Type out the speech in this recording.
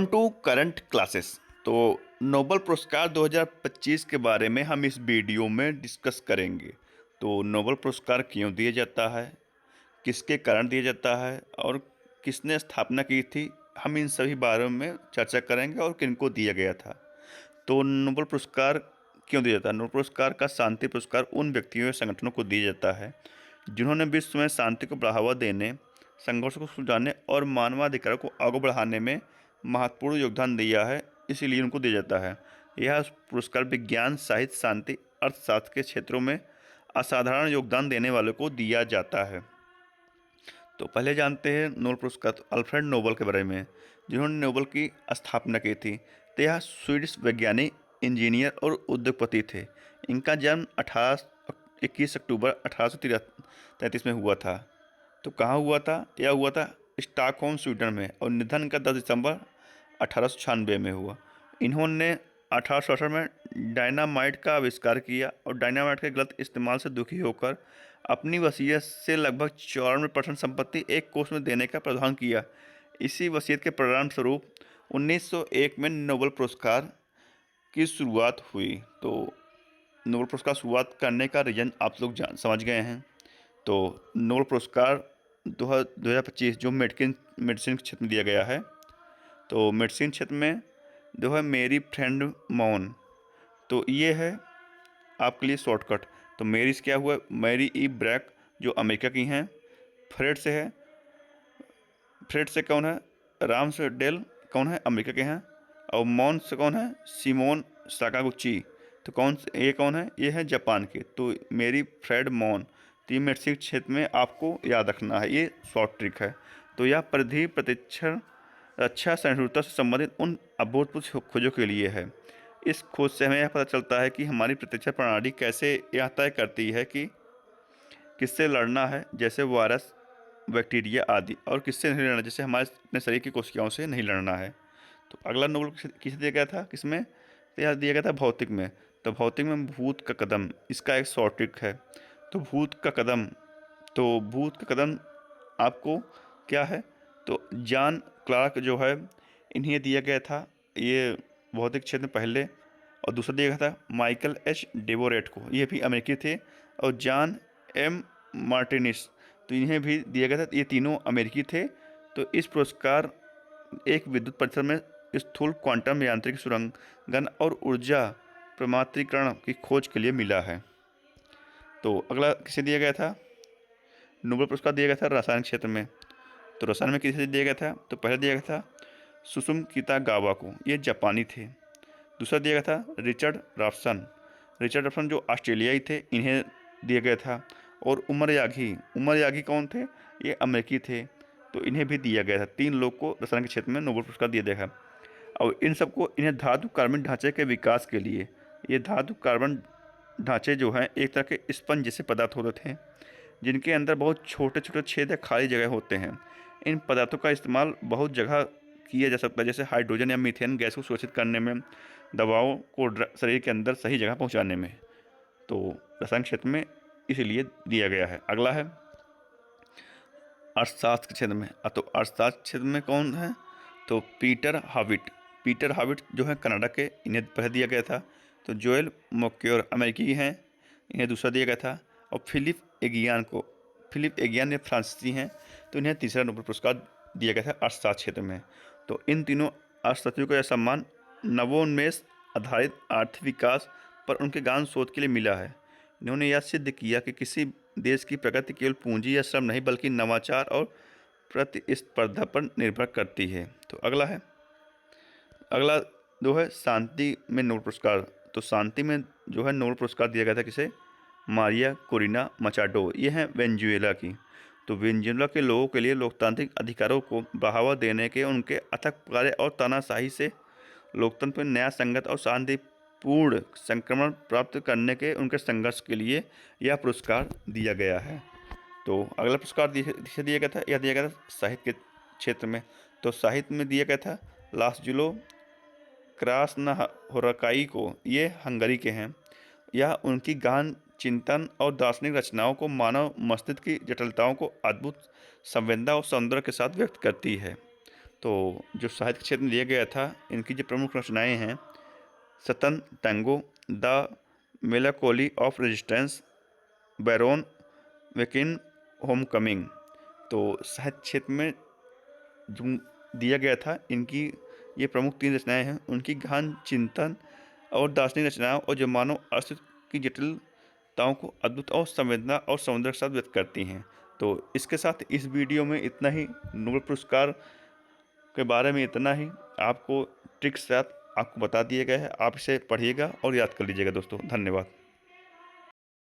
Welcome to current classes. तो Nobel पुरस्कार 2025 के बारे में हम इस वीडियो में डिस्कस करेंगे। तो नोबेल पुरस्कार क्यों दिया जाता है, किसके कारण दिया जाता है और किसने स्थापना की थी, हम इन सभी बारे में चर्चा करेंगे और किनको दिया गया था। तो नोबेल पुरस्कार क्यों दिया जाता है? नोबेल पुरस्कार का शांति पुरस्कार उन व्यक्तियों या संगठनों को दिया जाता है जिन्होंने विश्व में शांति को बढ़ावा देने, संघर्ष को सुलझाने और मानवाधिकारों को आगे बढ़ाने में महत्वपूर्ण योगदान दिया है, इसीलिए उनको दिया जाता है। यह पुरस्कार विज्ञान, साहित्य, शांति, अर्थशास्त्र के क्षेत्रों में असाधारण योगदान देने वालों को दिया जाता है। तो पहले जानते हैं नोबेल पुरस्कार अल्फ्रेड नोबेल के बारे में, जिन्होंने नोबेल की स्थापना की थी। तो यह स्वीडिश वैज्ञानिक, इंजीनियर और उद्योगपति थे। इनका जन्म 21 अक्टूबर 1833 में हुआ था। तो कहाँ हुआ था? यह हुआ था स्टॉकहोम, स्वीडन में, और निधन का 10 दिसंबर 1896 में हुआ। इन्होंने 1868 में डायनामाइट का आविष्कार किया और डायनामाइट के गलत इस्तेमाल से दुखी होकर अपनी वसीयत से लगभग 94% संपत्ति एक कोष में देने का प्रावधान किया। इसी वसीयत के परिणाम स्वरूप 1901 में नोबेल पुरस्कार की शुरुआत हुई। तो नोबेल पुरस्कार शुरुआत करने का रीजन आप लोग समझ गए हैं। तो नोबेल पुरस्कार 2025 जो मेडिसिन के क्षेत्र में दिया गया है, तो मेडिसिन क्षेत्र में जो है मेरी फ्रेड मौन, तो ये है आपके लिए शॉर्टकट। तो मेरी से क्या हुआ? मैरी ई ब्रैक जो अमेरिका की हैं। फ्रेड से है, फ्रेड से कौन है? राम से डेल कौन है? अमेरिका के हैं। और मौन से कौन है? Simone Sakaguchi. तो ये कौन है? ये है जापान के। तो मेरी फ्रेड मौन। तो ये मेडिसिन क्षेत्र में आपको याद रखना है, ये शॉर्ट ट्रिक है। तो यह परिधि प्रतिक्षण रक्षा सहिष्णुता से संबंधित उन अभूतपूर्व खोजों के लिए है। इस खोज से हमें यह पता चलता है कि हमारी प्रतिरक्षा प्रणाली कैसे यह तय करती है कि किससे लड़ना है, जैसे वायरस, बैक्टीरिया आदि, और किससे नहीं लड़ना, जैसे हमारे अपने शरीर की कोशिकाओं से नहीं लड़ना है। तो अगला नोबेल किसे दिया गया था? किसमें? तो यह दिया गया था भौतिक में। तो भौतिक में भूत का कदम, इसका एक शॉर्ट ट्रिक है। तो भूत का कदम, तो भूत का कदम आपको क्या है? तो जॉन क्लार्क जो है, इन्हें दिया गया था ये भौतिक क्षेत्र में पहले। और दूसरा दिया गया था माइकल एच डेवोरेट को, ये भी अमेरिकी थे। और जॉन एम मार्टिनिस, तो इन्हें भी दिया गया था। ये तीनों अमेरिकी थे। तो इस पुरस्कार एक विद्युत परिसर में स्थूल क्वांटम यांत्रिक सुरंगन और ऊर्जा प्रमात्रीकरण की खोज के लिए मिला है। तो अगला किसे दिया गया था? नोबेल पुरस्कार दिया गया था रसायन क्षेत्र में। तो रसायन में किसे दिया गया था? तो पहले दिया गया था सुसुम कितागावा को, ये जापानी थे। दूसरा दिया गया था रिचर्ड राफ्सन जो ऑस्ट्रेलियाई थे, इन्हें दिया गया था। और उमर यागी कौन थे? ये अमेरिकी थे। तो इन्हें भी दिया गया था। 3 लोग को रसायन के क्षेत्र में नोबेल पुरस्कार दिया गया। और इन सबको इन्हें धातु कार्बन ढांचे के विकास के लिए, ये धातु कार्बन ढांचे जो हैं एक तरह के स्पंज जैसे पदार्थ होते थे, जिनके अंदर बहुत छोटे छोटे छेद या खाली जगह होते हैं। इन पदार्थों का इस्तेमाल बहुत जगह किया जा सकता है, जैसे हाइड्रोजन या मीथेन गैस को सुरक्षित करने में, दवाओं को शरीर के अंदर सही जगह पहुंचाने में। तो रसायन क्षेत्र में इसीलिए दिया गया है। अगला है अर्थशास्त्र के क्षेत्र में। तो अर्थशास्त्र क्षेत्र में कौन है? तो पीटर हाविट जो है कनाडा के, इन्हें पहले दिया गया था। तो जोएल मोक्योर अमेरिकी हैं, इन्हें दूसरा दिया गया था। और फिलिप एगियान ये फ्रांसीसी हैं, तो इन्हें तीसरा नोबेल पुरस्कार दिया गया था अर्थशास्त्र क्षेत्र में। तो इन तीनों अर्थशास्त्रियों को यह सम्मान नवोन्मेष आधारित आर्थिक विकास पर उनके गहन शोध के लिए मिला है। इन्होंने यह सिद्ध किया कि किसी देश की प्रगति केवल पूंजी या श्रम नहीं, बल्कि नवाचार और प्रतिस्पर्धा पर निर्भर करती है। तो अगला जो है शांति में नोबेल पुरस्कार। तो शांति में जो है नोबेल पुरस्कार दिया गया था किसे? मारिया कोरिना मचाडो, ये हैं वेनेजुएला की। तो वेनेजुएला के लोगों के लिए लोकतांत्रिक अधिकारों को बढ़ावा देने के उनके अथक कार्य और तानाशाही से लोकतंत्र में नया संगत और शांतिपूर्ण संक्रमण प्राप्त करने के उनके संघर्ष के लिए यह पुरस्कार दिया गया है। तो अगला पुरस्कार किसे दिया गया था? यह दिया गया था साहित्य के क्षेत्र में। तो साहित्य में दिया गया था लासजुलो क्रास्नहोरकाई को, ये हंगरी के हैं। यह उनकी गहन चिंतन और दार्शनिक रचनाओं को मानव मस्तिष्क की जटिलताओं को अद्भुत संवेदना और सौंदर्य के साथ व्यक्त करती है। तो जो साहित्य के क्षेत्र में दिया गया था, इनकी जो प्रमुख रचनाएँ हैं, Satantango, the melancholy of resistance, Baron Wenckheim, homecoming. तो साहित्य क्षेत्र में जो दिया गया था, इनकी ये प्रमुख 3 रचनाएँ हैं। उनकी गहन चिंतन और दार्शनिक रचनाओं और जो मानव अस्तित्व की जटिलताओं को अद्भुत और संवेदना और सौंदर्य के साथ व्यक्त करती हैं। तो इसके साथ इस वीडियो में इतना ही। नोबेल पुरस्कार के बारे में इतना ही। आपको ट्रिक्स साथ आपको बता दिए गए हैं। आप इसे पढ़िएगा और याद कर लीजिएगा दोस्तों। धन्यवाद।